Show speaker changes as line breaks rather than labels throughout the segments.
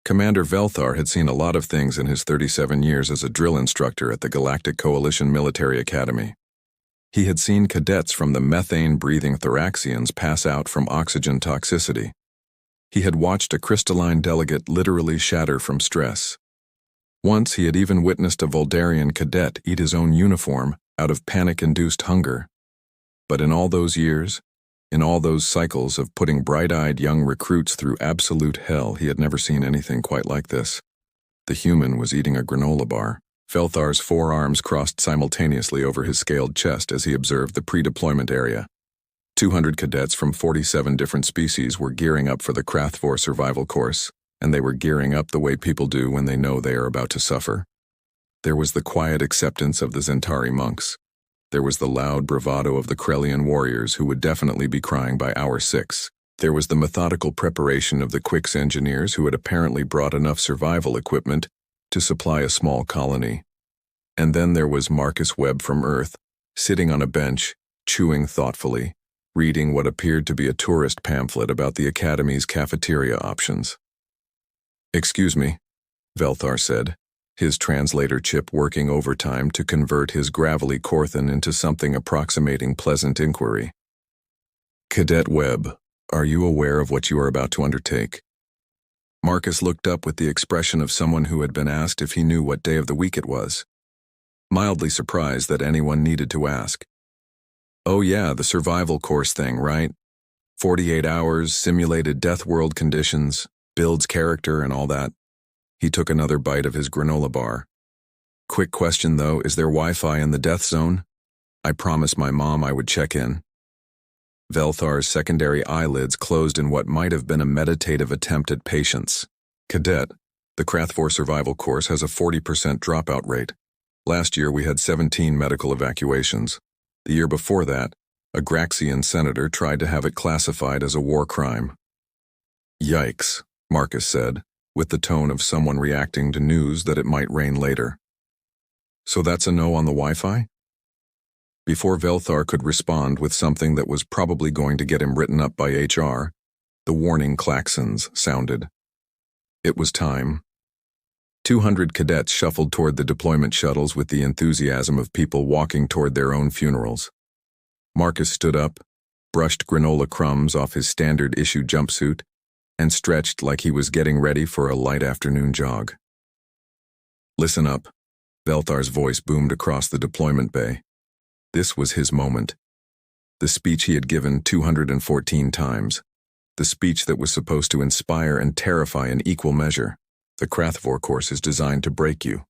Commander Velthar had seen a lot of things in his 37 years as a drill instructor at the Galactic Coalition Military Academy. He had seen cadets from the methane-breathing Thoraxians pass out from oxygen toxicity. He had watched a crystalline delegate literally shatter from stress. Once he had even witnessed a Voldarian cadet eat his own uniform out of panic-induced hunger. But in all those years, in all those cycles of putting bright-eyed young recruits through absolute hell, he had never seen anything quite like this. The human was eating a granola bar. Velthar's forearms crossed simultaneously over his scaled chest as he observed the pre-deployment area. 200 cadets from 47 different species were gearing up for the Krathvor survival course, and they were gearing up the way people do when they know they are about to suffer. There was the quiet acceptance of the Zentari monks. There was the loud bravado of the Krellian warriors who would definitely be crying by hour 6. There was the methodical preparation of the Quix engineers who had apparently brought enough survival equipment to supply a small colony. And then there was Marcus Webb from Earth, sitting on a bench, chewing thoughtfully, reading what appeared to be a tourist pamphlet about the Academy's cafeteria options. "Excuse me," Velthar said, his translator chip working overtime to convert his gravelly Corthan into something approximating pleasant inquiry. "Cadet Webb, are you aware of what you are about to undertake?" Marcus looked up with the expression of someone who had been asked if he knew what day of the week it was, mildly surprised that anyone needed to ask. "Oh yeah, the survival course thing, right? 48 hours, simulated death world conditions, builds character and all that." He took another bite of his granola bar. "Quick question though, is there Wi-Fi in the death zone? I promised my mom I would check in." Velthar's secondary eyelids closed in what might have been a meditative attempt at patience. "Cadet, the Krathvor survival course has a 40% dropout rate. Last year we had 17 medical evacuations. The year before that, a Graxian senator tried to have it classified as a war crime." "Yikes," Marcus said, with the tone of someone reacting to news that it might rain later. "So that's a no on the Wi-Fi?" Before Velthar could respond with something that was probably going to get him written up by HR, the warning klaxons sounded. It was time. 200 cadets shuffled toward the deployment shuttles with the enthusiasm of people walking toward their own funerals. Marcus stood up, brushed granola crumbs off his standard-issue jumpsuit, and stretched like he was getting ready for a light afternoon jog. "Listen up," Velthar's voice boomed across the deployment bay. This was his moment. The speech he had given 214 times. The speech that was supposed to inspire and terrify in equal measure. The Krathvor course is designed to break you.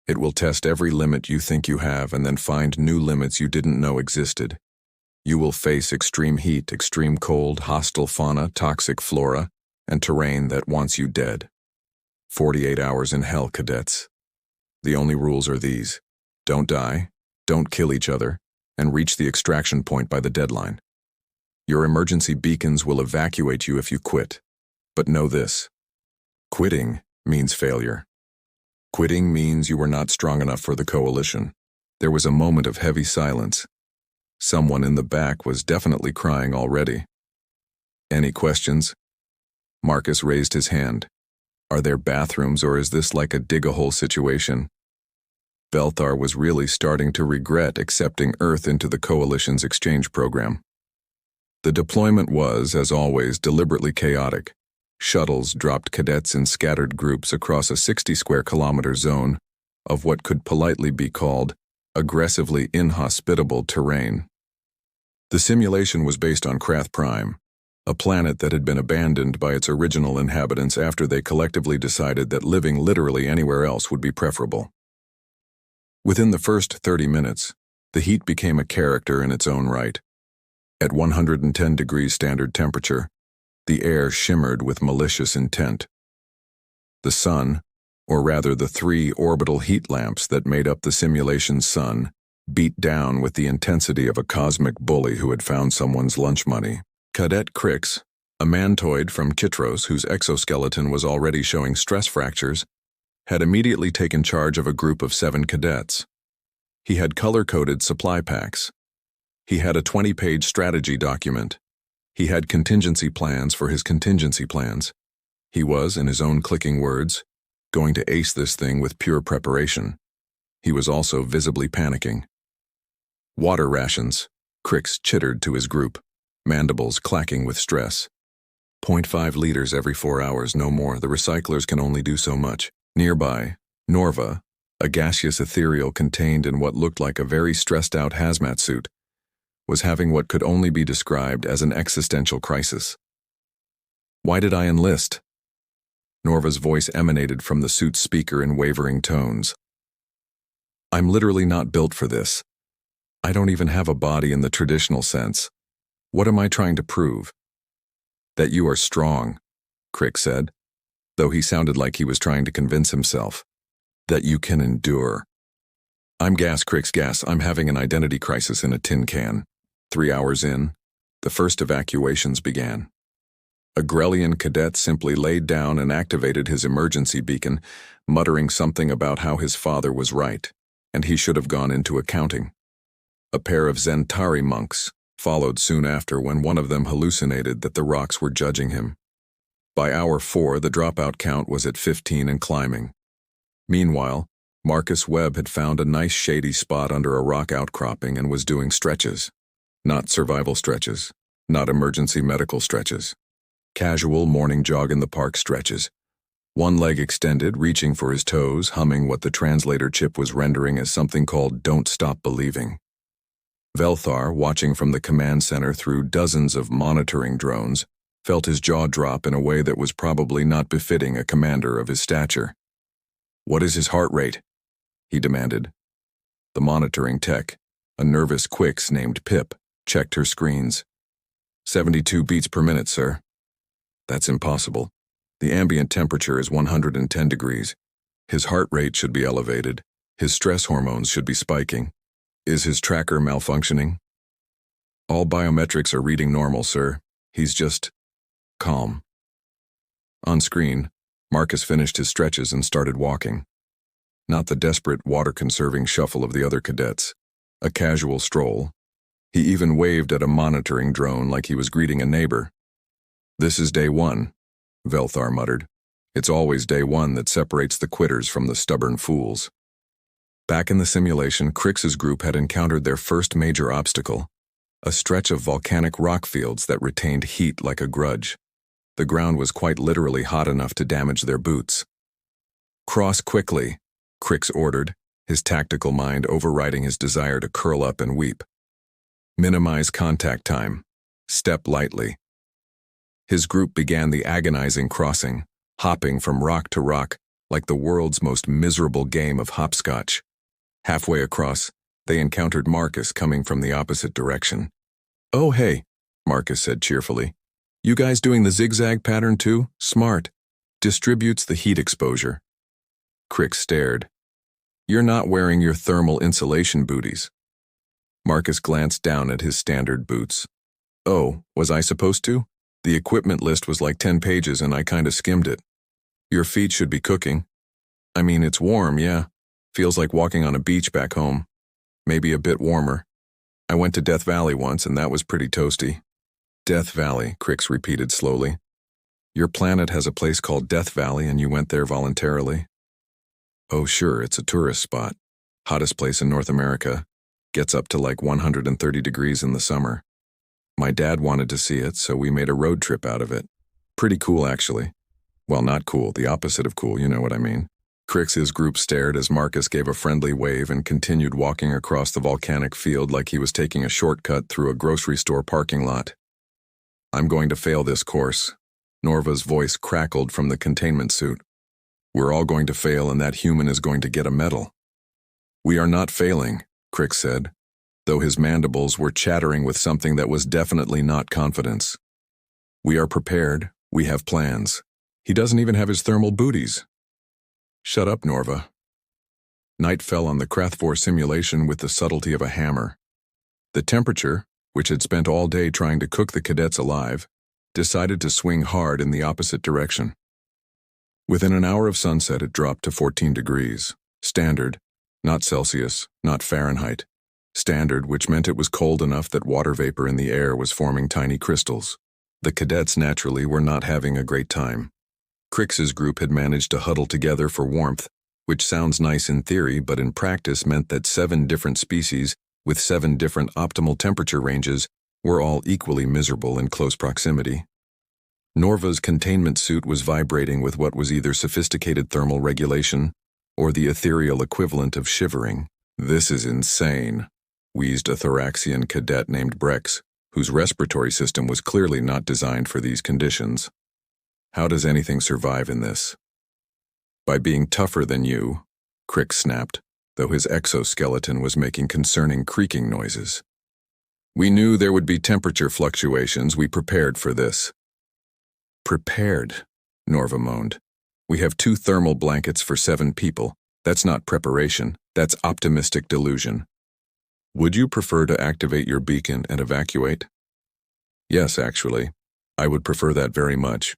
It will test every limit you think you have and then find new limits you didn't know existed. You will face extreme heat, extreme cold, hostile fauna, toxic flora, and terrain that wants you dead. 48 hours in hell, cadets. The only rules are these: don't die, don't kill each other, and reach the extraction point by the deadline. Your emergency beacons will evacuate you if you quit. But know this: quitting means failure. Quitting means you were not strong enough for the coalition." There was a moment of heavy silence. Someone in the back was definitely crying already. "Any questions?" Marcus raised his hand. "Are there bathrooms or is this like a dig-a-hole situation?" Velthar was really starting to regret accepting Earth into the Coalition's exchange program. The deployment was, as always, deliberately chaotic. Shuttles dropped cadets in scattered groups across a 60-square-kilometer zone of what could politely be called aggressively inhospitable terrain. The simulation was based on Krath Prime, a planet that had been abandoned by its original inhabitants after they collectively decided that living literally anywhere else would be preferable. Within the first 30 minutes, the heat became a character in its own right. At 110 degrees standard temperature, the air shimmered with malicious intent. The sun, or rather the 3 orbital heat lamps that made up the simulation's sun, beat down with the intensity of a cosmic bully who had found someone's lunch money. Cadet Crix, a mantoid from Kitros whose exoskeleton was already showing stress fractures, had immediately taken charge of a group of 7 cadets. He had color-coded supply packs. He had a 20-page strategy document. He had contingency plans for his contingency plans. He was, in his own clicking words, going to ace this thing with pure preparation. He was also visibly panicking. Water rations, Crix chittered to his group, mandibles clacking with stress. 0.5 liters every 4 hours, no more. The recyclers can only do so much. Nearby, Norva, a gaseous ethereal contained in what looked like a very stressed-out hazmat suit, was having what could only be described as an existential crisis. Why did I enlist? Norva's voice emanated from the suit's speaker in wavering tones. I'm literally not built for this. I don't even have a body in the traditional sense. What am I trying to prove? That you are strong, Crix said, though he sounded like he was trying to convince himself. That you can endure. I'm gas, Crix, gas. I'm having an identity crisis in a tin can. 3 hours in, the first evacuations began. A Grellian cadet simply laid down and activated his emergency beacon, muttering something about how his father was right, and he should have gone into accounting. A pair of Zentari monks followed soon after when one of them hallucinated that the rocks were judging him. By hour 4, the dropout count was at 15 and climbing. Meanwhile, Marcus Webb had found a nice shady spot under a rock outcropping and was doing stretches. Not survival stretches, not emergency medical stretches. Casual morning jog in the park stretches. One leg extended, reaching for his toes, humming what the translator chip was rendering as something called "Don't Stop Believing." Velthar, watching from the command center through dozens of monitoring drones, felt his jaw drop in a way that was probably not befitting a commander of his stature. What is his heart rate? He demanded. The monitoring tech, a nervous Quix named Pip, checked her screens. 72 beats per minute, sir. That's impossible. The ambient temperature is 110 degrees. His heart rate should be elevated. His stress hormones should be spiking. Is his tracker malfunctioning? All biometrics are reading normal, sir. He's just calm. On screen, Marcus finished his stretches and started walking. Not the desperate, water-conserving shuffle of the other cadets. A casual stroll. He even waved at a monitoring drone like he was greeting a neighbor. This is day 1, Velthar muttered. It's always day 1 that separates the quitters from the stubborn fools. Back in the simulation, Crix's group had encountered their first major obstacle, a stretch of volcanic rock fields that retained heat like a grudge. The ground was quite literally hot enough to damage their boots. Cross quickly, Crix ordered, his tactical mind overriding his desire to curl up and weep. Minimize contact time. Step lightly. His group began the agonizing crossing, hopping from rock to rock like the world's most miserable game of hopscotch. Halfway across, they encountered Marcus coming from the opposite direction. Oh hey, Marcus said cheerfully. You guys doing the zigzag pattern too? Smart. Distributes the heat exposure. Crix stared. You're not wearing your thermal insulation booties. Marcus glanced down at his standard boots. Oh, was I supposed to? The equipment list was like 10 pages and I kinda skimmed it. Your feet should be cooking. I mean, it's warm, yeah. Feels like walking on a beach back home. Maybe a bit warmer. I went to Death Valley once and that was pretty toasty. Death Valley, Crix repeated slowly. Your planet has a place called Death Valley and you went there voluntarily? Oh sure, it's a tourist spot. Hottest place in North America. Gets up to like 130 degrees in the summer. My dad wanted to see it, so we made a road trip out of it. Pretty cool, actually. Well, not cool, the opposite of cool, you know what I mean. Crix's group stared as Marcus gave a friendly wave and continued walking across the volcanic field like he was taking a shortcut through a grocery store parking lot. I'm going to fail this course. Norva's voice crackled from the containment suit. We're all going to fail and that human is going to get a medal. We are not failing, Crix said, though his mandibles were chattering with something that was definitely not confidence. We are prepared, we have plans. He doesn't even have his thermal booties. Shut up, Norva. Night fell on the Krathvor simulation with the subtlety of a hammer. The temperature, which had spent all day trying to cook the cadets alive, decided to swing hard in the opposite direction. Within an hour of sunset, it dropped to 14 degrees, standard, not Celsius, not Fahrenheit. Standard, which meant it was cold enough that water vapor in the air was forming tiny crystals. The cadets naturally were not having a great time. Crix's group had managed to huddle together for warmth, which sounds nice in theory but in practice meant that 7 different species, with 7 different optimal temperature ranges, were all equally miserable in close proximity. Norva's containment suit was vibrating with what was either sophisticated thermal regulation or the ethereal equivalent of shivering. "This is insane," wheezed a Thoraxian cadet named Brex, whose respiratory system was clearly not designed for these conditions. "How does anything survive in this?" "By being tougher than you," Crix snapped, though his exoskeleton was making concerning creaking noises. "We knew there would be temperature fluctuations. We prepared for this." "Prepared?" Norva moaned. "We have 2 thermal blankets for 7 people. That's not preparation. That's optimistic delusion." "Would you prefer to activate your beacon and evacuate?" "Yes, actually. I would prefer that very much.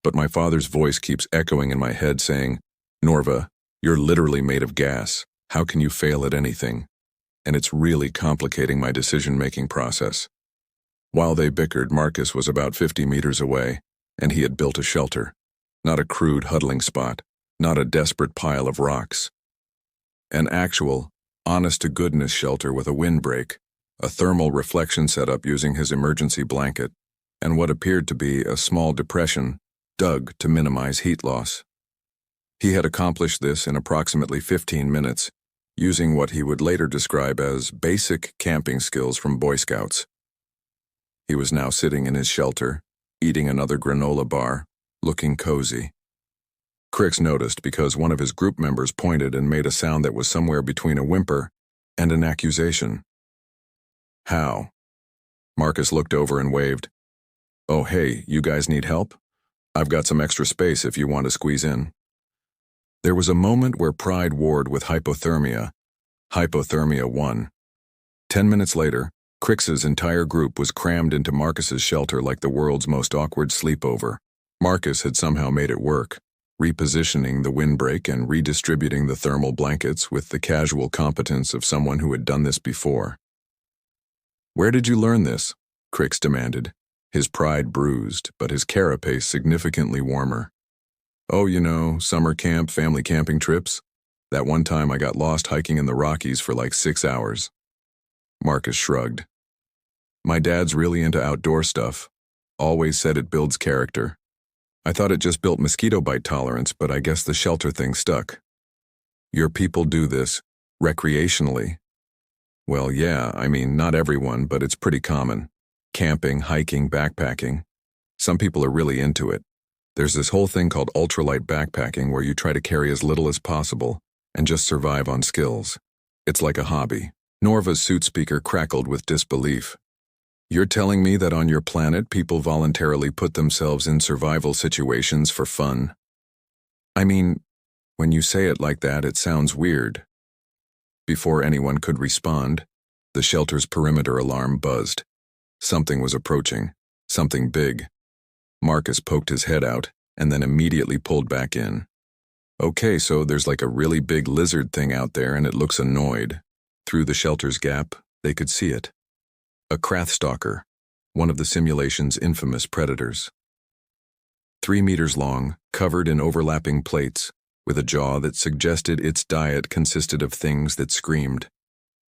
But my father's voice keeps echoing in my head saying, 'Norva, you're literally made of gas. How can you fail at anything?' And it's really complicating my decision-making process." While they bickered, Marcus was about 50 meters away, and he had built a shelter. Not a crude huddling spot, not a desperate pile of rocks. An actual, honest-to-goodness shelter with a windbreak, a thermal reflection setup using his emergency blanket, and what appeared to be a small depression dug to minimize heat loss. He had accomplished this in approximately 15 minutes, using what he would later describe as basic camping skills from Boy Scouts. He was now sitting in his shelter, eating another granola bar, looking cozy. Crix noticed because one of his group members pointed and made a sound that was somewhere between a whimper and an accusation. "How?" Marcus looked over and waved. "Oh hey, you guys need help? I've got some extra space if you want to squeeze in." There was a moment where pride warred with hypothermia. Hypothermia won. 10 minutes later, Crix's entire group was crammed into Marcus's shelter like the world's most awkward sleepover. Marcus had somehow made it work, repositioning the windbreak and redistributing the thermal blankets with the casual competence of someone who had done this before. "Where did you learn this?" Crix demanded, his pride bruised, but his carapace significantly warmer. "Oh, you know, summer camp, family camping trips. That one time I got lost hiking in the Rockies for like 6 hours. Marcus shrugged. "My dad's really into outdoor stuff. Always said it builds character. I thought it just built mosquito bite tolerance, but I guess the shelter thing stuck." "Your people do this, recreationally?" "Well, yeah, I mean, not everyone, but it's pretty common. Camping, hiking, backpacking. Some people are really into it. There's this whole thing called ultralight backpacking where you try to carry as little as possible and just survive on skills. It's like a hobby." Norva's suit speaker crackled with disbelief. "You're telling me that on your planet people voluntarily put themselves in survival situations for fun?" "I mean, when you say it like that, it sounds weird." Before anyone could respond, the shelter's perimeter alarm buzzed. Something was approaching, something big. Marcus poked his head out and then immediately pulled back in. "Okay, so there's like a really big lizard thing out there and it looks annoyed." Through the shelter's gap, they could see it. A Krathstalker, one of the simulation's infamous predators. 3 meters long, covered in overlapping plates, with a jaw that suggested its diet consisted of things that screamed.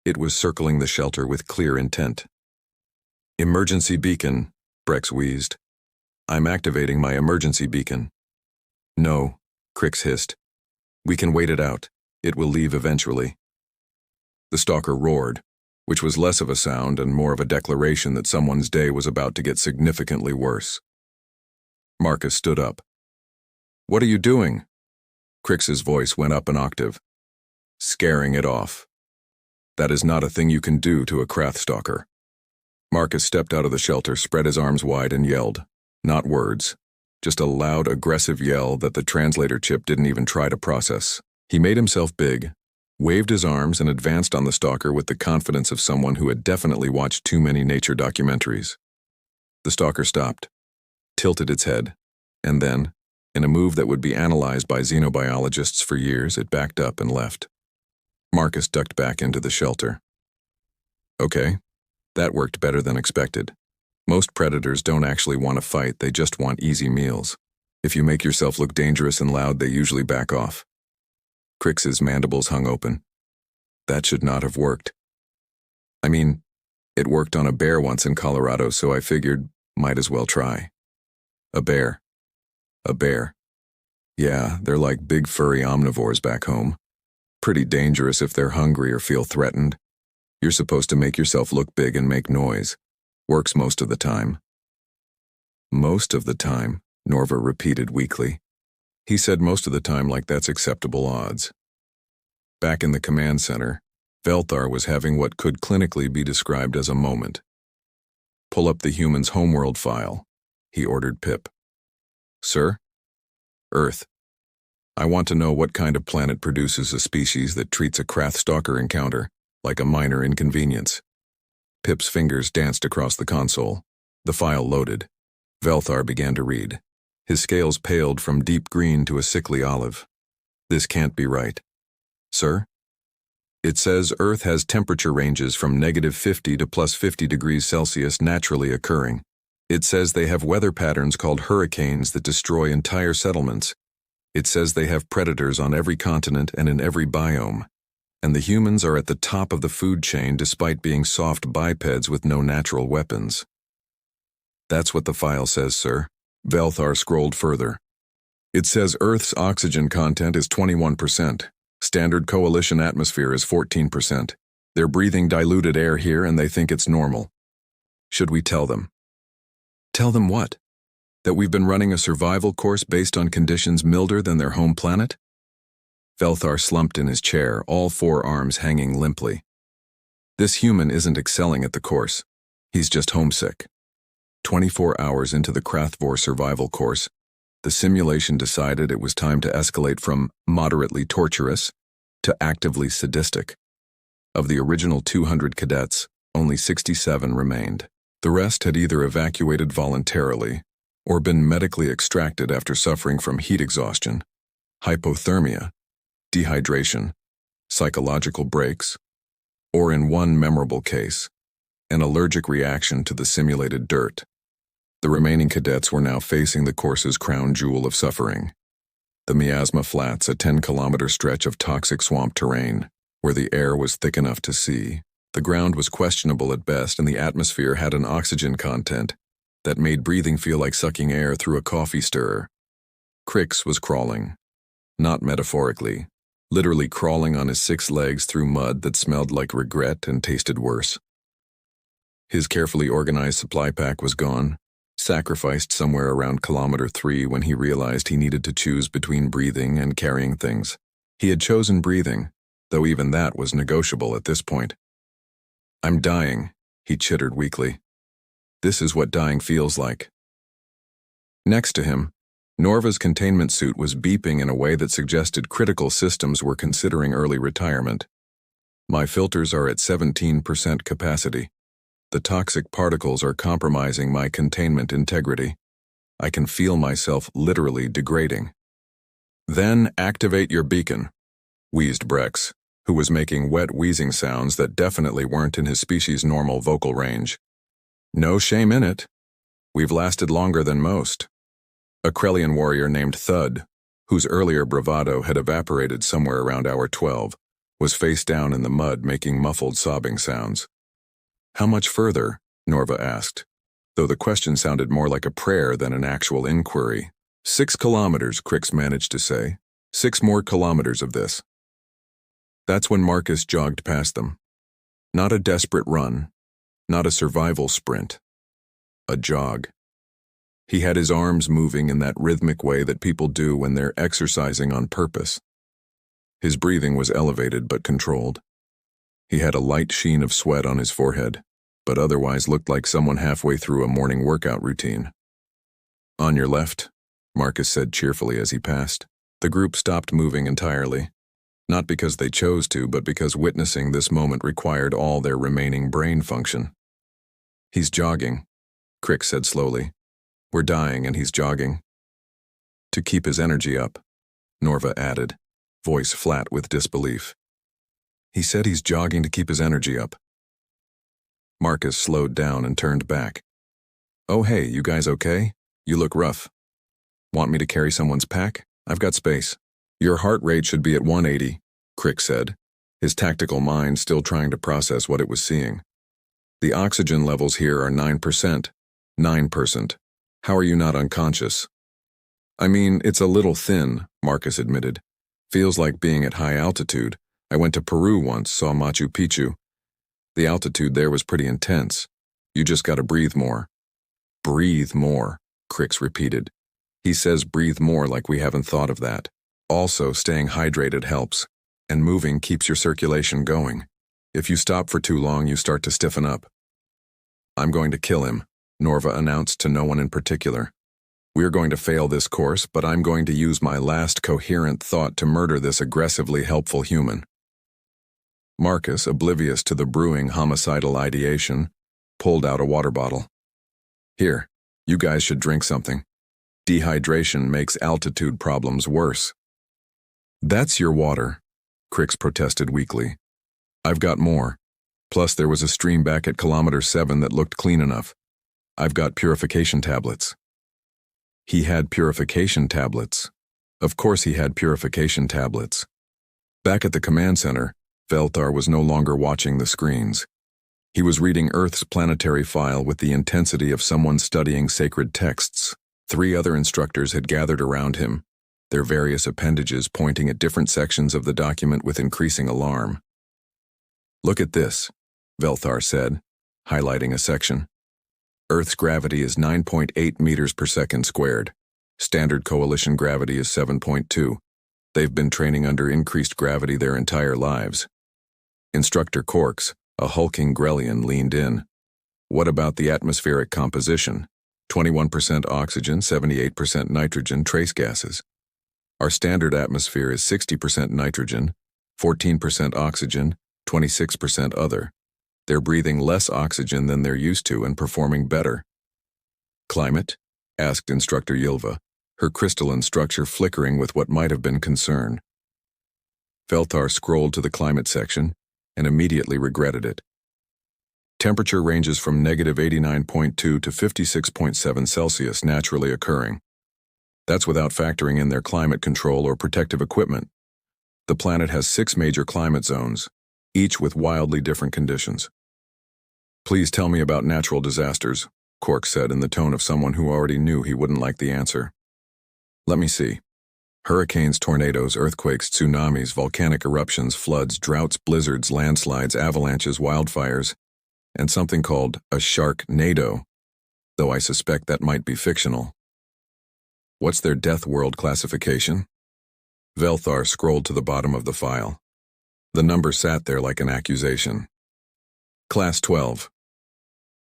It was circling the shelter with clear intent. "Emergency beacon," Brex wheezed. "I'm activating my emergency beacon." "No," Crix hissed. "We can wait it out. It will leave eventually." The stalker roared, which was less of a sound and more of a declaration that someone's day was about to get significantly worse. Marcus stood up. "What are you doing?" Crix's voice went up an octave. "Scaring it off. That is not a thing you can do to a Krathstalker." Marcus stepped out of the shelter, spread his arms wide, and yelled. Not words, just a loud, aggressive yell that the translator chip didn't even try to process. He made himself big, waved his arms, and advanced on the stalker with the confidence of someone who had definitely watched too many nature documentaries. The stalker stopped, tilted its head, and then, in a move that would be analyzed by xenobiologists for years, it backed up and left. Marcus ducked back into the shelter. Okay, that worked better than expected. Most predators don't actually want to fight, they just want easy meals. If you make yourself look dangerous and loud, they usually back off. Crix's mandibles hung open. That should not have worked. I mean, it worked on a bear once in Colorado, so I figured, might as well try. A bear. A bear. Yeah, they're like big furry omnivores back home. Pretty dangerous if they're hungry or feel threatened. You're supposed to make yourself look big and make noise. Works most of the time. Most of the time, Norva repeated weakly. He said most of the time like that's acceptable odds. Back in the command center, Velthar was having what could clinically be described as a moment. Pull up the human's homeworld file, he ordered Pip. Sir? Earth. I want to know what kind of planet produces a species that treats a Krathstalker encounter like a minor inconvenience. Pip's fingers danced across the console. The file loaded. Velthar began to read. His scales paled from deep green to a sickly olive. This can't be right. Sir? It says Earth has temperature ranges from -50 to +50 degrees Celsius naturally occurring. It says they have weather patterns called hurricanes that destroy entire settlements. It says they have predators on every continent and in every biome. And the humans are at the top of the food chain despite being soft bipeds with no natural weapons. That's what the file says, sir. Velthar scrolled further. It says Earth's oxygen content is 21%. Standard coalition atmosphere is 14%. They're breathing diluted air here and they think it's normal. Should we tell them? Tell them what? That we've been running a survival course based on conditions milder than their home planet? Velthar slumped in his chair, all four arms hanging limply. This human isn't excelling at the course. He's just homesick. 24 hours into the Krathvor survival course, the simulation decided it was time to escalate from moderately torturous to actively sadistic. Of the original 200 cadets, only 67 remained. The rest had either evacuated voluntarily or been medically extracted after suffering from heat exhaustion, hypothermia, dehydration, psychological breaks, or in one memorable case, an allergic reaction to the simulated dirt. The remaining cadets were now facing the course's crown jewel of suffering, the Miasma Flats, a 10-kilometer stretch of toxic swamp terrain, where the air was thick enough to see. The ground was questionable at best, and the atmosphere had an oxygen content that made breathing feel like sucking air through a coffee stirrer. Crix was crawling, not metaphorically, literally crawling on his 6 legs through mud that smelled like regret and tasted worse. His carefully organized supply pack was gone, sacrificed somewhere around kilometer 3 when he realized he needed to choose between breathing and carrying things. He had chosen breathing, though even that was negotiable at this point. I'm dying, he chittered weakly. This is what dying feels like. Next to him, Norva's containment suit was beeping in a way that suggested critical systems were considering early retirement. My filters are at 17% capacity. The toxic particles are compromising my containment integrity. I can feel myself literally degrading. Then activate your beacon, wheezed Brex, who was making wet wheezing sounds that definitely weren't in his species' normal vocal range. No shame in it. We've lasted longer than most. A Krellian warrior named Thud, whose earlier bravado had evaporated somewhere around hour 12, was face down in the mud making muffled sobbing sounds. How much further? Norva asked, though the question sounded more like a prayer than an actual inquiry. 6 kilometers, Crix managed to say. 6 more kilometers of this. That's when Marcus jogged past them. Not a desperate run, not a survival sprint. A jog. He had his arms moving in that rhythmic way that people do when they're exercising on purpose. His breathing was elevated but controlled. He had a light sheen of sweat on his forehead, but otherwise looked like someone halfway through a morning workout routine. On your left, Marcus said cheerfully as he passed. The group stopped moving entirely, not because they chose to, but because witnessing this moment required all their remaining brain function. He's jogging, Crix said slowly. We're dying and he's jogging. To keep his energy up, Norva added, voice flat with disbelief. He said he's jogging to keep his energy up. Marcus slowed down and turned back. Oh hey, you guys okay? You look rough. Want me to carry someone's pack? I've got space. Your heart rate should be at 180, Crick said, his tactical mind still trying to process what it was seeing. The oxygen levels here are 9%. 9%. How are you not unconscious? I mean, it's a little thin, Marcus admitted. Feels like being at high altitude. I went to Peru once, saw Machu Picchu. The altitude there was pretty intense. You just gotta breathe more. Breathe more, Cricks repeated. He says breathe more like we haven't thought of that. Also, staying hydrated helps, and moving keeps your circulation going. If you stop for too long, you start to stiffen up. I'm going to kill him, Norva announced to no one in particular. We're going to fail this course, but I'm going to use my last coherent thought to murder this aggressively helpful human. Marcus, oblivious to the brewing homicidal ideation, pulled out a water bottle. Here, you guys should drink something. Dehydration makes altitude problems worse. That's your water, Cricks protested weakly. I've got more. Plus there was a stream back at kilometer 7 that looked clean enough. I've got purification tablets. He had purification tablets. Of course he had purification tablets. Back at the command center, Velthar was no longer watching the screens. He was reading Earth's planetary file with the intensity of someone studying sacred texts. 3 other instructors had gathered around him, their various appendages pointing at different sections of the document with increasing alarm. Look at this, Velthar said, highlighting a section. Earth's gravity is 9.8 meters per second squared. Standard coalition gravity is 7.2. They've been training under increased gravity their entire lives. Instructor Corks, a hulking Grellian, leaned in. What about the atmospheric composition? 21% oxygen, 78% nitrogen, trace gases. Our standard atmosphere is 60% nitrogen, 14% oxygen, 26% other. They're breathing less oxygen than they're used to and performing better. Climate? Asked Instructor Ylva, her crystalline structure flickering with what might have been concern. Velthar scrolled to the climate section and immediately regretted it. Temperature ranges from -89.2 to 56.7 Celsius naturally occurring. That's without factoring in their climate control or protective equipment. The planet has 6 major climate zones, each with wildly different conditions. Please tell me about natural disasters, Cork said in the tone of someone who already knew he wouldn't like the answer. Let me see. Hurricanes, tornadoes, earthquakes, tsunamis, volcanic eruptions, floods, droughts, blizzards, landslides, avalanches, wildfires, and something called a sharknado, though I suspect that might be fictional. What's their death world classification? Velthar scrolled to the bottom of the file. The number sat there like an accusation. Class 12.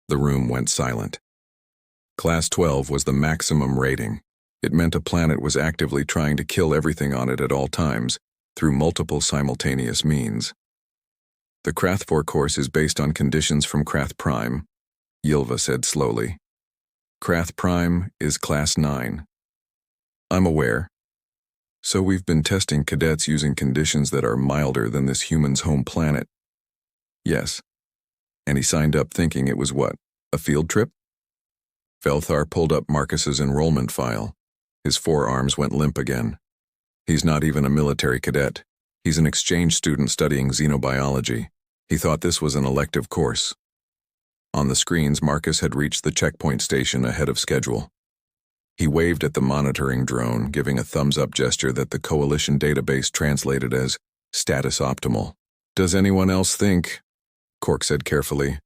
The room went silent. Class 12 was the maximum rating. It meant a planet was actively trying to kill everything on it at all times, through multiple simultaneous means. The Krath 4 course is based on conditions from Krath Prime, Ylva said slowly. Krath Prime is Class 9. I'm aware. So we've been testing cadets using conditions that are milder than this human's home planet. Yes. And he signed up thinking it was what, a field trip? Velthar pulled up Marcus's enrollment file. His forearms went limp again. He's not even a military cadet. He's an exchange student studying xenobiology. He thought this was an elective course. On the screens, Marcus had reached the checkpoint station ahead of schedule. He waved at the monitoring drone, giving a thumbs-up gesture that the Coalition database translated as status optimal. Does anyone else think, Cork said carefully,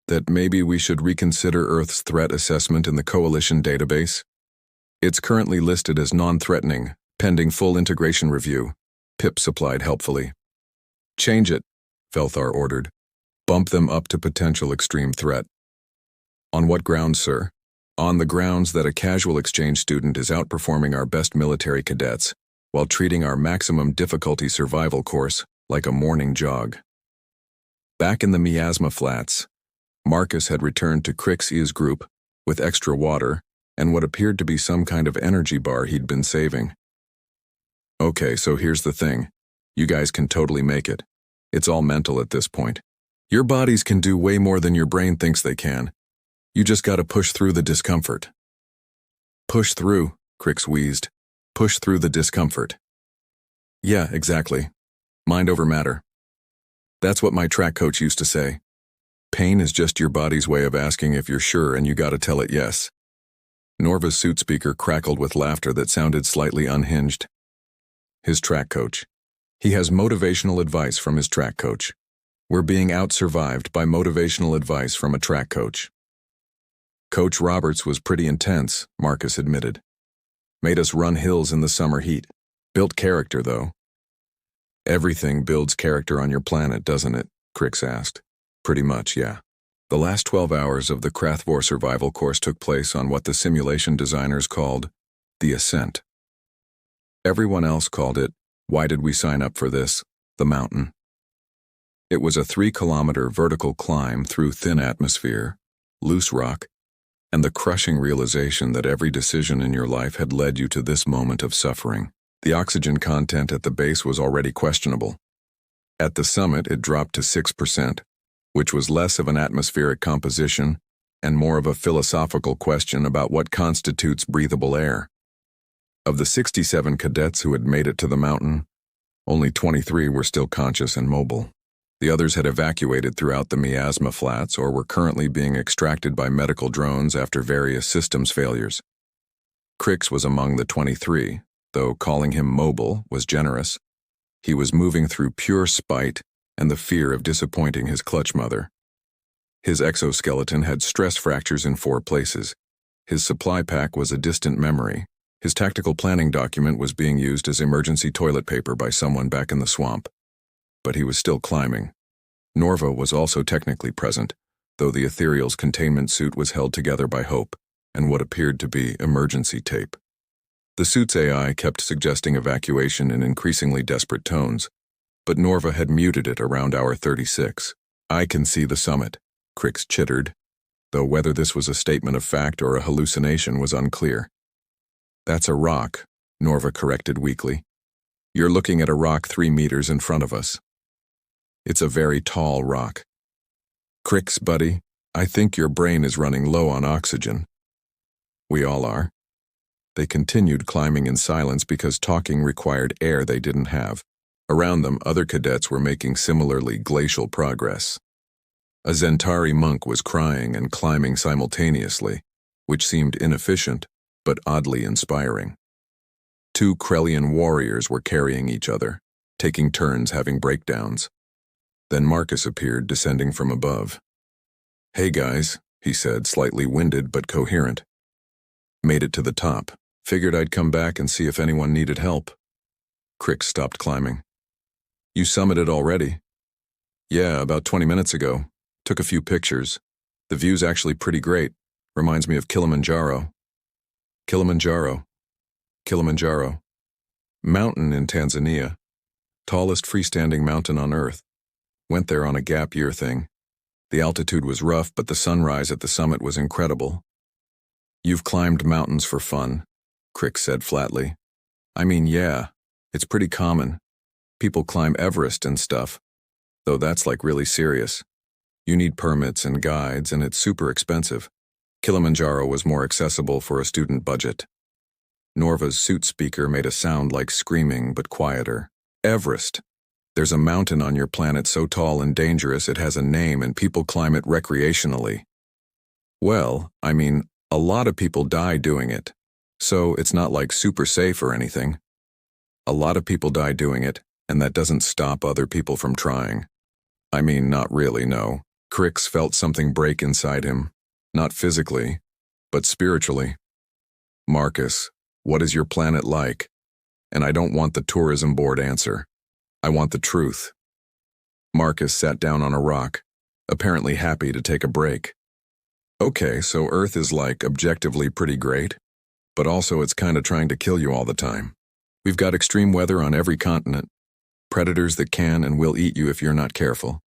that maybe we should reconsider Earth's threat assessment in the Coalition database? It's currently listed as non-threatening, pending full integration review, Pip supplied helpfully. Change it, Velthar ordered. Bump them up to potential extreme threat. On what grounds, sir? On the grounds that a casual exchange student is outperforming our best military cadets while treating our maximum difficulty survival course like a morning jog. Back in the Miasma Flats, Marcus had returned to Crixia's group with extra water and what appeared to be some kind of energy bar he'd been saving. Okay, so here's the thing. You guys can totally make it. It's all mental at this point. Your bodies can do way more than your brain thinks they can. You just gotta push through the discomfort. Push through, Crix wheezed. Push through the discomfort. Yeah, exactly. Mind over matter. That's what my track coach used to say. Pain is just your body's way of asking if you're sure, and you gotta tell it yes. Norva's suit speaker crackled with laughter that sounded slightly unhinged. His track coach. He has motivational advice from his track coach. We're being out-survived by motivational advice from a track coach. Coach Roberts was pretty intense, Marcus admitted. Made us run hills in the summer heat. Built character, though. Everything builds character on your planet, doesn't it? Crix asked. Pretty much, yeah. The last 12 hours of the Krathvor survival course took place on what the simulation designers called the Ascent. Everyone else called it, why did we sign up for this, the mountain. It was a 3-kilometer vertical climb through thin atmosphere, loose rock, and the crushing realization that every decision in your life had led you to this moment of suffering. The oxygen content at the base was already questionable. At the summit, it dropped to 6%, which was less of an atmospheric composition and more of a philosophical question about what constitutes breathable air. Of the 67 cadets who had made it to the mountain, only 23 were still conscious and mobile. The others had evacuated throughout the miasma flats or were currently being extracted by medical drones after various systems failures. Crix was among the 23, though calling him mobile was generous. He was moving through pure spite and the fear of disappointing his clutch mother. His exoskeleton had stress fractures in 4 places. His supply pack was a distant memory. His tactical planning document was being used as emergency toilet paper by someone back in the swamp. But he was still climbing. Norva was also technically present, though the Ethereal's containment suit was held together by hope and what appeared to be emergency tape. The suit's AI kept suggesting evacuation in increasingly desperate tones, but Norva had muted it around hour 36. I can see the summit, Crix chittered, though whether this was a statement of fact or a hallucination was unclear. That's a rock, Norva corrected weakly. You're looking at a rock 3 meters in front of us. It's a very tall rock. Crix, buddy, I think your brain is running low on oxygen. We all are. They continued climbing in silence because talking required air they didn't have. Around them, other cadets were making similarly glacial progress. A Zentari monk was crying and climbing simultaneously, which seemed inefficient, but oddly inspiring. 2 Krellian warriors were carrying each other, taking turns having breakdowns. Then Marcus appeared, descending from above. Hey guys, he said, slightly winded but coherent. Made it to the top. Figured I'd come back and see if anyone needed help. Crix stopped climbing. You summited already? Yeah, about 20 minutes ago. Took a few pictures. The view's actually pretty great. Reminds me of Kilimanjaro. Kilimanjaro. Kilimanjaro. Mountain in Tanzania. Tallest freestanding mountain on Earth. Went there on a gap year thing. The altitude was rough, but the sunrise at the summit was incredible. You've climbed mountains for fun, Crix said flatly. I mean, yeah, it's pretty common. People climb Everest and stuff, though that's like really serious. You need permits and guides, and it's super expensive. Kilimanjaro was more accessible for a student budget. Norva's suit speaker made a sound like screaming, but quieter. Everest. There's a mountain on your planet so tall and dangerous it has a name and people climb it recreationally. Well, I mean, a lot of people die doing it, so it's not like super safe or anything. A lot of people die doing it, and that doesn't stop other people from trying. I mean, not really, no. Crix felt something break inside him, not physically, but spiritually. Marcus, what is your planet like? And I don't want the tourism board answer. I want the truth. Marcus sat down on a rock, apparently happy to take a break. Okay, so Earth is like objectively pretty great, but also it's kinda trying to kill you all the time. We've got extreme weather on every continent, predators that can and will eat you if you're not careful,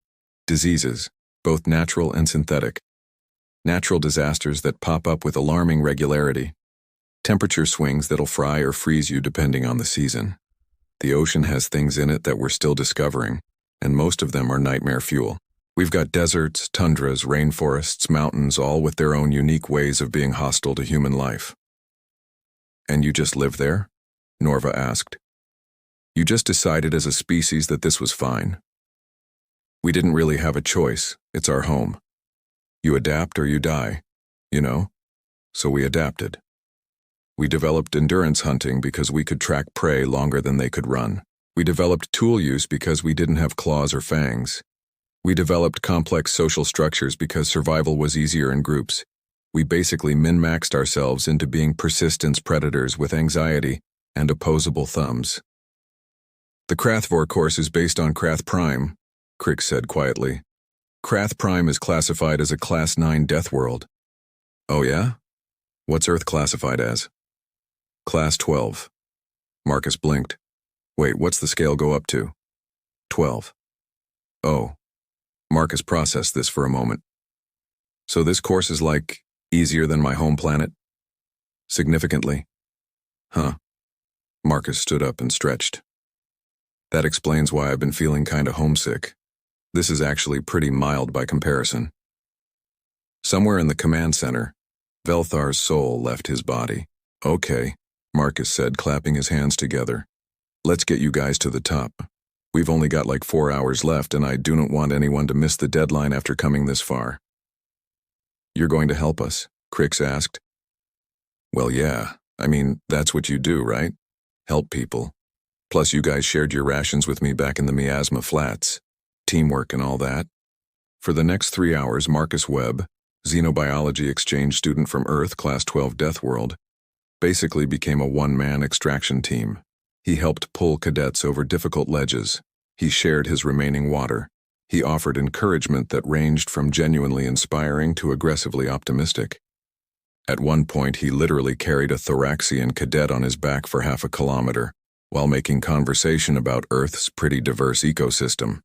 diseases, both natural and synthetic, natural disasters that pop up with alarming regularity, temperature swings that'll fry or freeze you depending on the season. The ocean has things in it that we're still discovering, and most of them are nightmare fuel. We've got deserts, tundras, rainforests, mountains, all with their own unique ways of being hostile to human life. And you just live there? Norva asked. You just decided as a species that this was fine. We didn't really have a choice. It's our home. You adapt or you die, you know? So we adapted. We developed endurance hunting because we could track prey longer than they could run. We developed tool use because we didn't have claws or fangs. We developed complex social structures because survival was easier in groups. We basically min-maxed ourselves into being persistence predators with anxiety and opposable thumbs. The Krathvor course is based on Krath Prime, Crick said quietly. Krath Prime is classified as a Class 9 death world. Oh yeah? What's Earth classified as? Class 12. Marcus blinked. Wait, what's the scale go up to? 12. Oh. Marcus processed this for a moment. So this course is like easier than my home planet? Significantly. Huh. Marcus stood up and stretched. That explains why I've been feeling kinda homesick. This is actually pretty mild by comparison. Somewhere in the command center, Velthar's soul left his body. Okay, Marcus said, clapping his hands together. Let's get you guys to the top. We've only got like 4 hours left, and I do not want anyone to miss the deadline after coming this far. You're going to help us? Crix asked. Well, yeah. I mean, that's what you do, right? Help people. Plus, you guys shared your rations with me back in the Miasma Flats. Teamwork and all that. For the next 3 hours, Marcus Webb, xenobiology exchange student from Earth, Class 12 Death World, basically became a one-man extraction team. He helped pull cadets over difficult ledges. He shared his remaining water. He offered encouragement that ranged from genuinely inspiring to aggressively optimistic. At one point, he literally carried a Thoraxian cadet on his back for half a kilometer, while making conversation about Earth's pretty diverse ecosystem.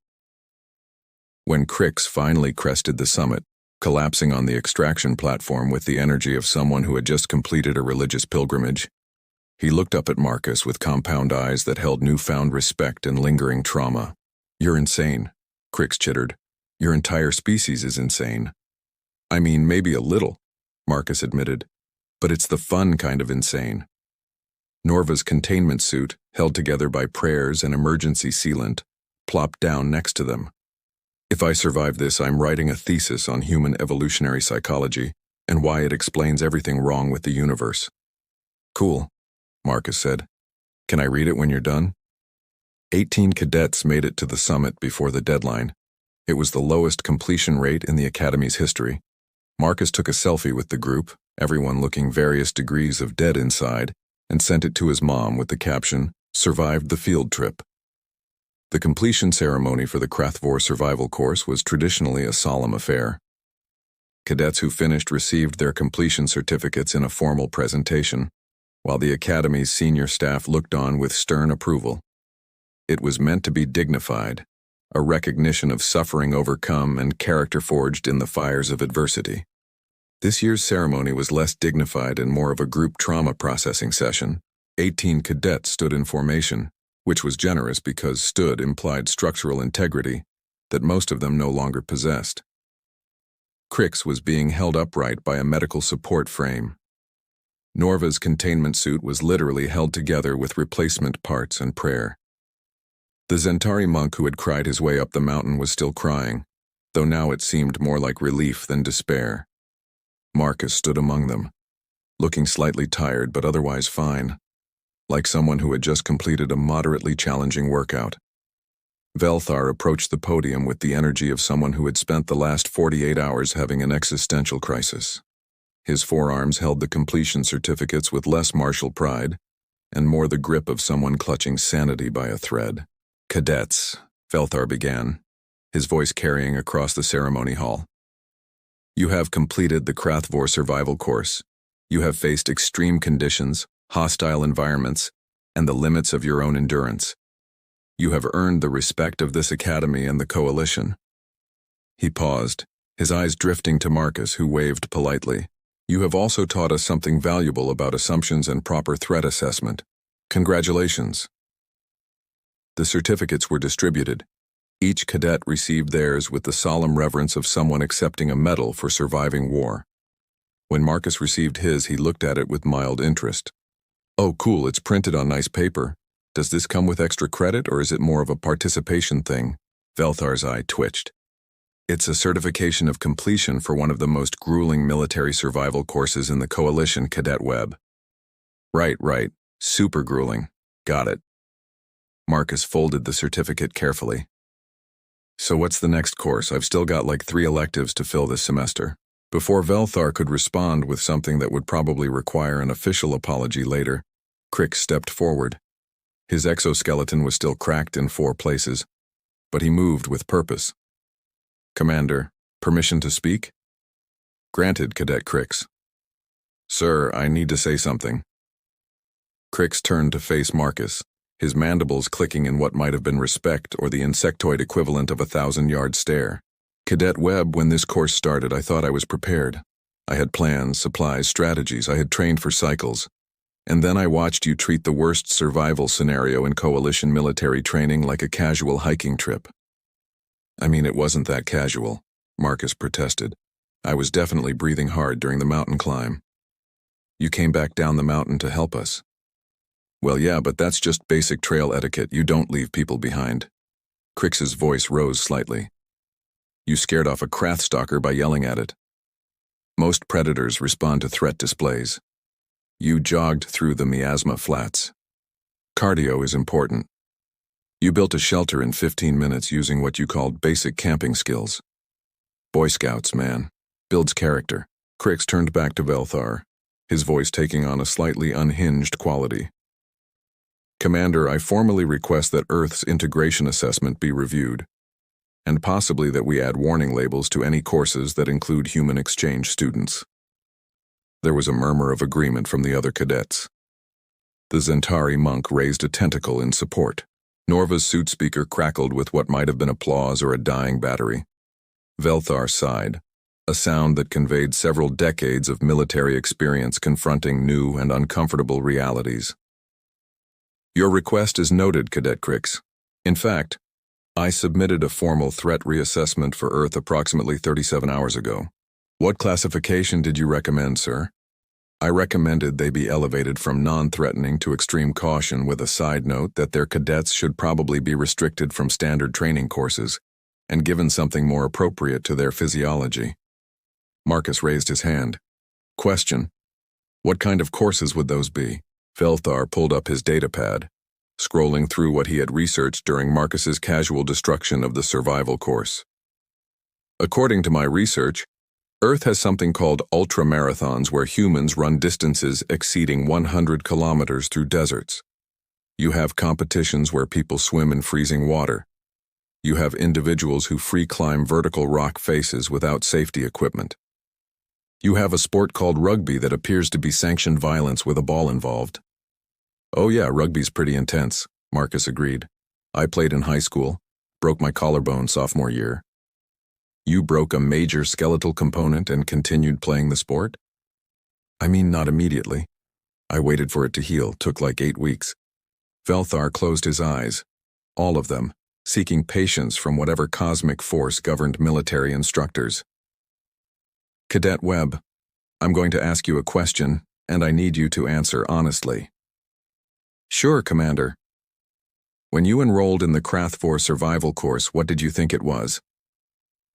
When Crix finally crested the summit, collapsing on the extraction platform with the energy of someone who had just completed a religious pilgrimage, he looked up at Marcus with compound eyes that held newfound respect and lingering trauma. You're insane, Crix chittered. Your entire species is insane. I mean, maybe a little, Marcus admitted, but it's the fun kind of insane. Norva's containment suit, held together by prayers and emergency sealant, plopped down next to them. If I survive this, I'm writing a thesis on human evolutionary psychology and why it explains everything wrong with the universe. Cool, Marcus said. Can I read it when you're done? 18 cadets made it to the summit before the deadline. It was the lowest completion rate in the Academy's history. Marcus took a selfie with the group, everyone looking various degrees of dead inside, and sent it to his mom with the caption, "Survived the field trip." The completion ceremony for the Krathvor survival course was traditionally a solemn affair. Cadets who finished received their completion certificates in a formal presentation, while the Academy's senior staff looked on with stern approval. It was meant to be dignified, a recognition of suffering overcome and character forged in the fires of adversity. This year's ceremony was less dignified and more of a group trauma processing session. 18 cadets stood in formation, which was generous because stood implied structural integrity that most of them no longer possessed. Crix was being held upright by a medical support frame. Norva's containment suit was literally held together with replacement parts and prayer. The Zentari monk who had cried his way up the mountain was still crying, though now it seemed more like relief than despair. Marcus stood among them, looking slightly tired but otherwise fine, like someone who had just completed a moderately challenging workout. Velthar approached the podium with the energy of someone who had spent the last 48 hours having an existential crisis. His forearms held the completion certificates with less martial pride, and more the grip of someone clutching sanity by a thread. "Cadets," Velthar began, his voice carrying across the ceremony hall. "You have completed the Krathvor survival course. You have faced extreme conditions, hostile environments, and the limits of your own endurance. You have earned the respect of this Academy and the Coalition." He paused, his eyes drifting to Marcus, who waved politely. "You have also taught us something valuable about assumptions and proper threat assessment. Congratulations." The certificates were distributed. Each cadet received theirs with the solemn reverence of someone accepting a medal for surviving war. When Marcus received his, he looked at it with mild interest. Oh, cool, it's printed on nice paper. Does this come with extra credit, or is it more of a participation thing? Velthar's eye twitched. It's a certification of completion for one of the most grueling military survival courses in the Coalition cadet web. Right. Super grueling. Got it. Marcus folded the certificate carefully. So what's the next course? I've still got like 3 electives to fill this semester. Before Velthar could respond with something that would probably require an official apology later, Crick stepped forward. His exoskeleton was still cracked in 4 places, but he moved with purpose. Commander, permission to speak? Granted, Cadet Crix. Sir, I need to say something. Crix turned to face Marcus, his mandibles clicking in what might have been respect or the insectoid equivalent of a 1,000-yard stare. Cadet Webb, when this course started, I thought I was prepared. I had plans, supplies, strategies. I had trained for cycles. And then I watched you treat the worst survival scenario in Coalition military training like a casual hiking trip. I mean, it wasn't that casual, Marcus protested. I was definitely breathing hard during the mountain climb. You came back down the mountain to help us. Well, yeah, but that's just basic trail etiquette. You don't leave people behind. Crix's voice rose slightly. You scared off a Krathstalker by yelling at it. Most predators respond to threat displays. You jogged through the miasma flats. Cardio is important. You built a shelter in 15 minutes using what you called basic camping skills. Boy Scouts, man. Builds character. Crix turned back to Velthar, his voice taking on a slightly unhinged quality. Commander, I formally request that Earth's integration assessment be reviewed, and possibly that we add warning labels to any courses that include human exchange students. There was a murmur of agreement from the other cadets. The Zentari monk raised a tentacle in support. Norva's suit speaker crackled with what might have been applause or a dying battery. Velthar sighed, a sound that conveyed several decades of military experience confronting new and uncomfortable realities. Your request is noted, Cadet Crix. In fact, I submitted a formal threat reassessment for Earth approximately 37 hours ago. What classification did you recommend, sir? I recommended they be elevated from non-threatening to extreme caution with a side note that their cadets should probably be restricted from standard training courses and given something more appropriate to their physiology. Marcus raised his hand. Question. What kind of courses would those be? Velthar pulled up his datapad, scrolling through what he had researched during Marcus's casual destruction of the survival course. According to my research, Earth has something called ultramarathons where humans run distances exceeding 100 kilometers through deserts. You have competitions where people swim in freezing water. You have individuals who free climb vertical rock faces without safety equipment. You have a sport called rugby that appears to be sanctioned violence with a ball involved. Oh yeah, rugby's pretty intense, Marcus agreed. I played in high school, broke my collarbone sophomore year. You broke a major skeletal component and continued playing the sport? I mean, not immediately. I waited for it to heal, took like 8 weeks. Velthar closed his eyes, all of them, seeking patience from whatever cosmic force governed military instructors. Cadet Webb, I'm going to ask you a question, and I need you to answer honestly. Sure, Commander. When you enrolled in the Krath-4 survival course, what did you think it was?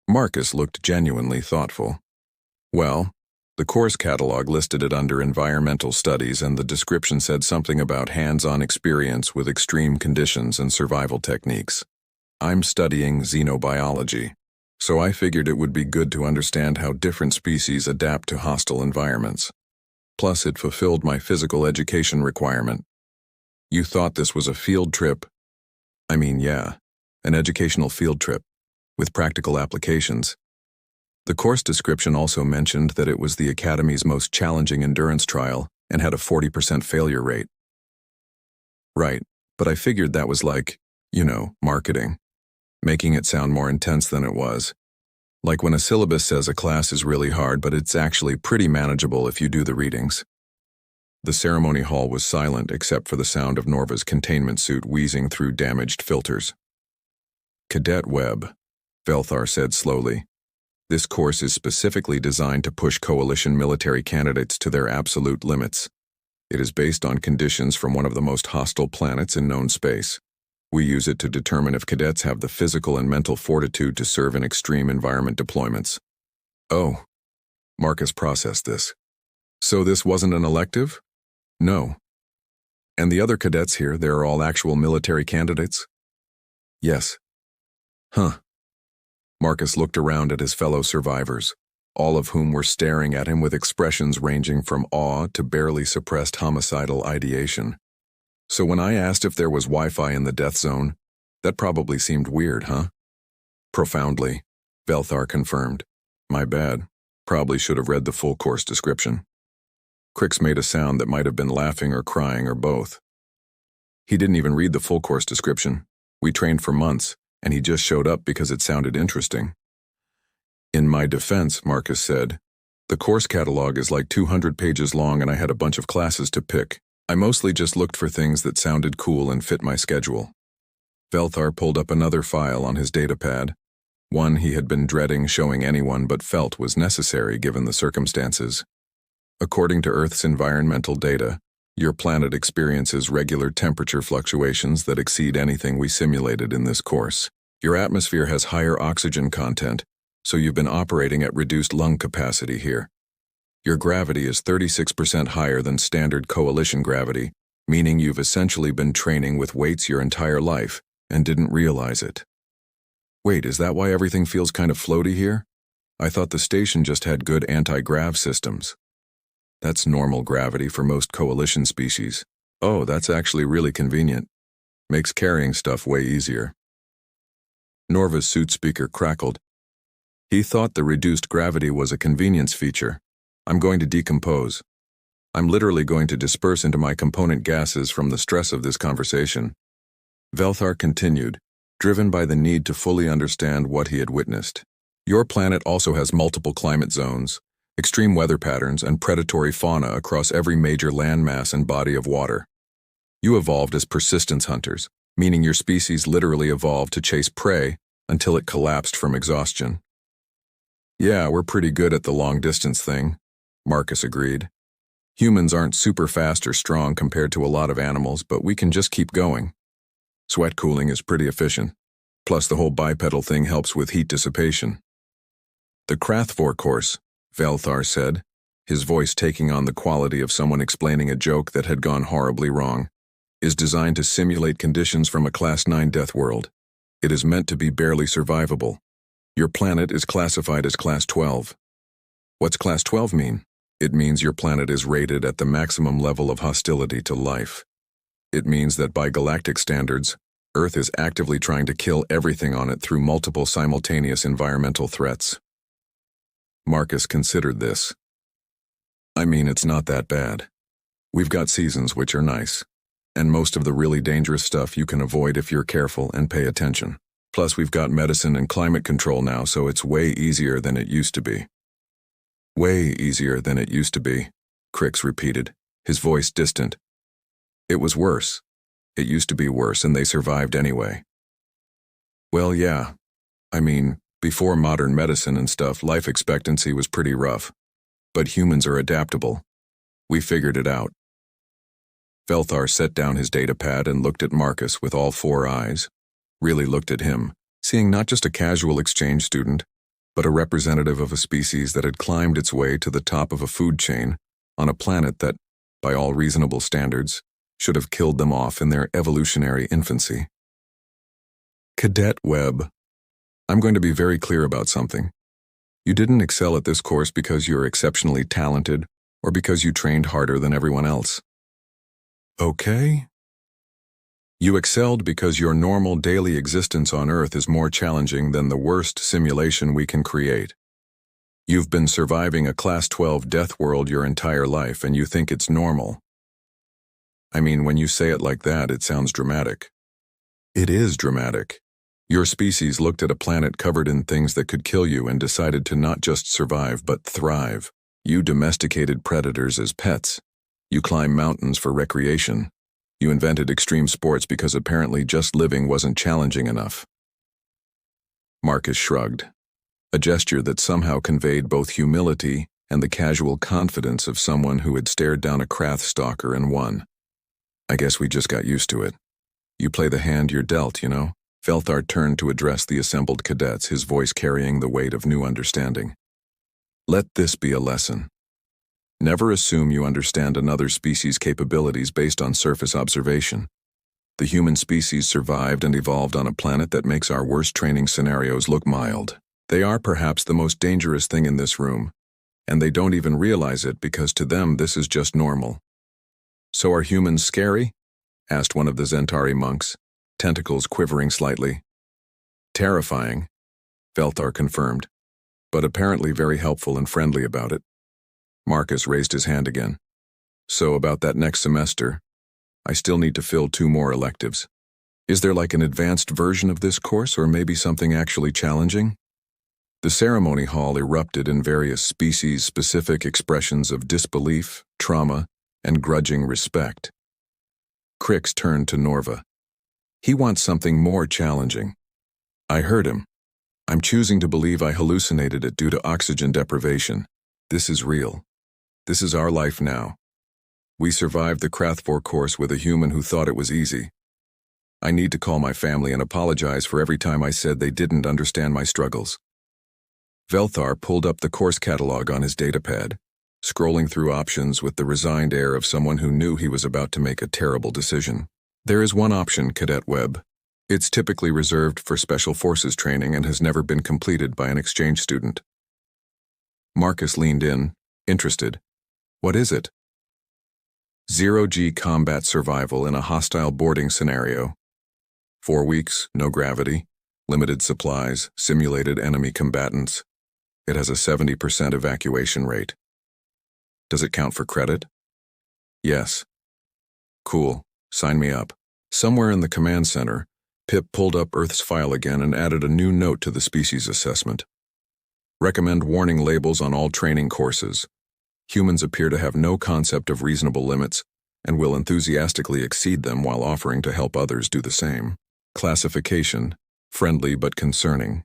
Marcus looked genuinely thoughtful. Well, the course catalog listed it under environmental studies, and the description said something about hands-on experience with extreme conditions and survival techniques. I'm studying xenobiology, so I figured it would be good to understand how different species adapt to hostile environments. Plus, it fulfilled my physical education requirement. You thought this was a field trip? I mean, yeah, an educational field trip, with practical applications. The course description also mentioned that it was the Academy's most challenging endurance trial and had a 40% failure rate. Right, but I figured that was like, marketing, making it sound more intense than it was. Like when a syllabus says a class is really hard, but it's actually pretty manageable if you do the readings. The ceremony hall was silent except for the sound of Norva's containment suit wheezing through damaged filters. Cadet Webb, Velthar said slowly. This course is specifically designed to push Coalition military candidates to their absolute limits. It is based on conditions from one of the most hostile planets in known space. We use it to determine if cadets have the physical and mental fortitude to serve in extreme environment deployments. Oh, Marcus processed this. So this wasn't an elective? No. And the other cadets here, they're all actual military candidates? Yes. Huh. Marcus looked around at his fellow survivors, all of whom were staring at him with expressions ranging from awe to barely suppressed homicidal ideation. So when I asked if there was Wi-Fi in the death zone, that probably seemed weird, huh? Profoundly, Velthar confirmed. My bad. Probably should have read the full course description. Crix made a sound that might have been laughing or crying or both. He didn't even read the full course description. We trained for months, and he just showed up because it sounded interesting. In my defense, Marcus said, the course catalog is like 200 pages long and I had a bunch of classes to pick. I mostly just looked for things that sounded cool and fit my schedule. Velthar pulled up another file on his datapad, one he had been dreading showing anyone but felt was necessary given the circumstances. According to Earth's environmental data, your planet experiences regular temperature fluctuations that exceed anything we simulated in this course. Your atmosphere has higher oxygen content, so you've been operating at reduced lung capacity here. Your gravity is 36% higher than standard coalition gravity, meaning you've essentially been training with weights your entire life and didn't realize it. Wait, is that why everything feels kind of floaty here? I thought the station just had good anti-grav systems. That's normal gravity for most coalition species. Oh, that's actually really convenient. Makes carrying stuff way easier. Norva's suit speaker crackled. He thought the reduced gravity was a convenience feature. I'm going to decompose. I'm literally going to disperse into my component gases from the stress of this conversation. Velthar continued, driven by the need to fully understand what he had witnessed. Your planet also has multiple climate zones, extreme weather patterns, and predatory fauna across every major landmass and body of water. You evolved as persistence hunters, meaning your species literally evolved to chase prey until it collapsed from exhaustion. Yeah, we're pretty good at the long-distance thing, Marcus agreed. Humans aren't super fast or strong compared to a lot of animals, but we can just keep going. Sweat cooling is pretty efficient. Plus the whole bipedal thing helps with heat dissipation. The Krathvor course, Velthar said, his voice taking on the quality of someone explaining a joke that had gone horribly wrong, is designed to simulate conditions from a Class 9 death world. It is meant to be barely survivable. Your planet is classified as Class 12. What's Class 12 mean? It means your planet is rated at the maximum level of hostility to life. It means that by galactic standards, Earth is actively trying to kill everything on it through multiple simultaneous environmental threats. Marcus considered this. I mean, it's not that bad. We've got seasons which are nice, and most of the really dangerous stuff you can avoid if you're careful and pay attention. Plus, we've got medicine and climate control now, so it's way easier than it used to be. Way easier than it used to be, Crix repeated, his voice distant. It was worse. It used to be worse, and they survived anyway. Well, yeah. I mean, before modern medicine and stuff, life expectancy was pretty rough. But humans are adaptable. We figured it out. Velthar set down his datapad and looked at Marcus with all four eyes. Really looked at him, seeing not just a casual exchange student, but a representative of a species that had climbed its way to the top of a food chain on a planet that, by all reasonable standards, should have killed them off in their evolutionary infancy. Cadet Webb, I'm going to be very clear about something. You didn't excel at this course because you're exceptionally talented or because you trained harder than everyone else. Okay? You excelled because your normal daily existence on Earth is more challenging than the worst simulation we can create. You've been surviving a Class 12 death world your entire life and you think it's normal. I mean, when you say it like that, it sounds dramatic. It is dramatic. Your species looked at a planet covered in things that could kill you and decided to not just survive but thrive. You domesticated predators as pets. You climbed mountains for recreation. You invented extreme sports because apparently just living wasn't challenging enough. Marcus shrugged, a gesture that somehow conveyed both humility and the casual confidence of someone who had stared down a Krath stalker and won. I guess we just got used to it. You play the hand you're dealt, you know? Velthar turned to address the assembled cadets, his voice carrying the weight of new understanding. Let this be a lesson. Never assume you understand another species' capabilities based on surface observation. The human species survived and evolved on a planet that makes our worst training scenarios look mild. They are perhaps the most dangerous thing in this room, and they don't even realize it because to them this is just normal. So are humans scary? Asked one of the Zentari monks, tentacles quivering slightly. Terrifying, Velthar confirmed, but apparently very helpful and friendly about it. Marcus raised his hand again. So about that next semester, I still need to fill 2 more electives. Is there like an advanced version of this course or maybe something actually challenging? The ceremony hall erupted in various species-specific expressions of disbelief, trauma, and grudging respect. Crix turned to Norva. He wants something more challenging. I heard him. I'm choosing to believe I hallucinated it due to oxygen deprivation. This is real. This is our life now. We survived the Krathfor course with a human who thought it was easy. I need to call my family and apologize for every time I said they didn't understand my struggles. Velthar pulled up the course catalog on his datapad, scrolling through options with the resigned air of someone who knew he was about to make a terrible decision. There is one option, Cadet Webb. It's typically reserved for Special Forces training and has never been completed by an exchange student. Marcus leaned in, interested. What is it? 0G combat survival in a hostile boarding scenario. 4 weeks, no gravity, limited supplies, simulated enemy combatants. It has a 70% evacuation rate. Does it count for credit? Yes. Cool, sign me up. Somewhere in the command center, Pip pulled up Earth's file again and added a new note to the species assessment. Recommend warning labels on all training courses. Humans appear to have no concept of reasonable limits and will enthusiastically exceed them while offering to help others do the same. Classification, friendly but concerning.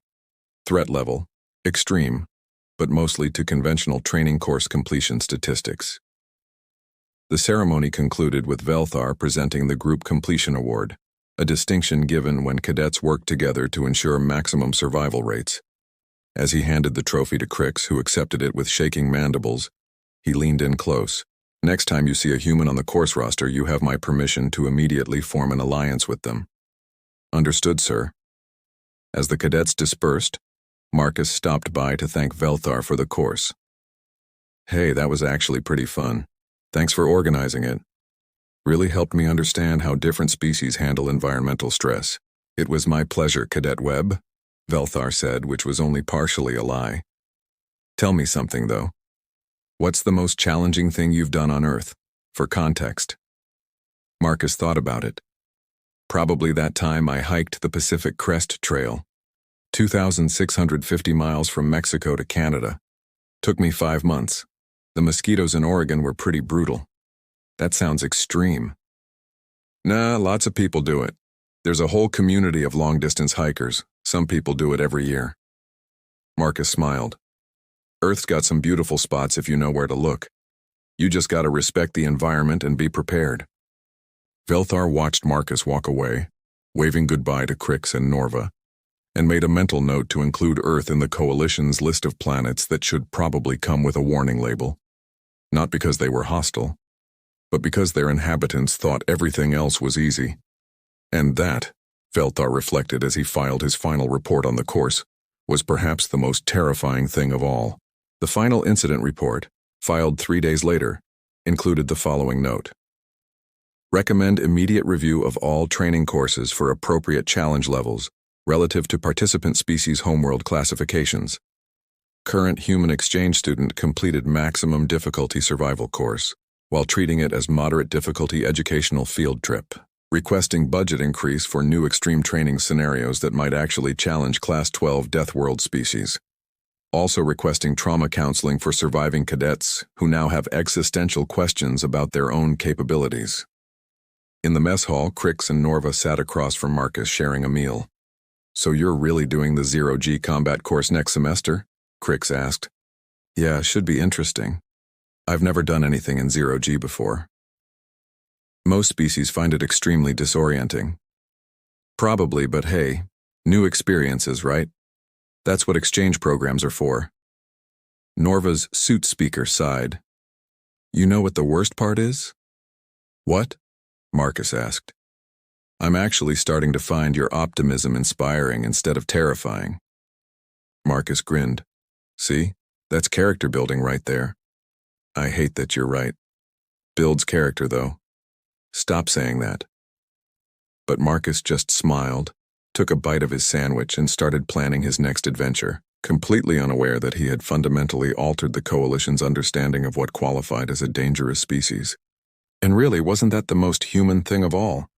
Threat level, extreme, but mostly to conventional training course completion statistics. The ceremony concluded with Velthar presenting the Group Completion Award, a distinction given when cadets work together to ensure maximum survival rates. As he handed the trophy to Crix, who accepted it with shaking mandibles, he leaned in close. Next time you see a human on the course roster, you have my permission to immediately form an alliance with them. Understood, sir. As the cadets dispersed, Marcus stopped by to thank Velthar for the course. Hey, that was actually pretty fun. Thanks for organizing it. Really helped me understand how different species handle environmental stress. It was my pleasure, Cadet Webb, Velthar said, which was only partially a lie. Tell me something, though. What's the most challenging thing you've done on Earth? For context. Marcus thought about it. Probably that time I hiked the Pacific Crest Trail, 2,650 miles from Mexico to Canada. Took me 5 months. The mosquitoes in Oregon were pretty brutal. That sounds extreme. Nah, lots of people do it. There's a whole community of long-distance hikers. Some people do it every year. Marcus smiled. Earth's got some beautiful spots if you know where to look. You just gotta respect the environment and be prepared. Velthar watched Marcus walk away, waving goodbye to Crix and Norva, and made a mental note to include Earth in the Coalition's list of planets that should probably come with a warning label. Not because they were hostile, but because their inhabitants thought everything else was easy. And that, Velthar reflected as he filed his final report on the course, was perhaps the most terrifying thing of all. The final incident report, filed 3 days later, included the following note. Recommend immediate review of all training courses for appropriate challenge levels relative to participant species homeworld classifications. Current human exchange student completed maximum difficulty survival course, while treating it as moderate difficulty educational field trip. Requesting budget increase for new extreme training scenarios that might actually challenge Class 12 Death World species. Also requesting trauma counseling for surviving cadets who now have existential questions about their own capabilities. In the mess hall, Crix and Norva sat across from Marcus sharing a meal. So you're really doing the 0G combat course next semester? Crix asked. Yeah, should be interesting. I've never done anything in zero-G before. Most species find it extremely disorienting. Probably, but hey, new experiences, right? That's what exchange programs are for. Norva's suit speaker sighed. You know what the worst part is? What? Marcus asked. I'm actually starting to find your optimism inspiring instead of terrifying. Marcus grinned. See? That's character building right there. I hate that you're right. Builds character, though. Stop saying that. But Marcus just smiled, took a bite of his sandwich, and started planning his next adventure, completely unaware that he had fundamentally altered the Coalition's understanding of what qualified as a dangerous species. And really, wasn't that the most human thing of all?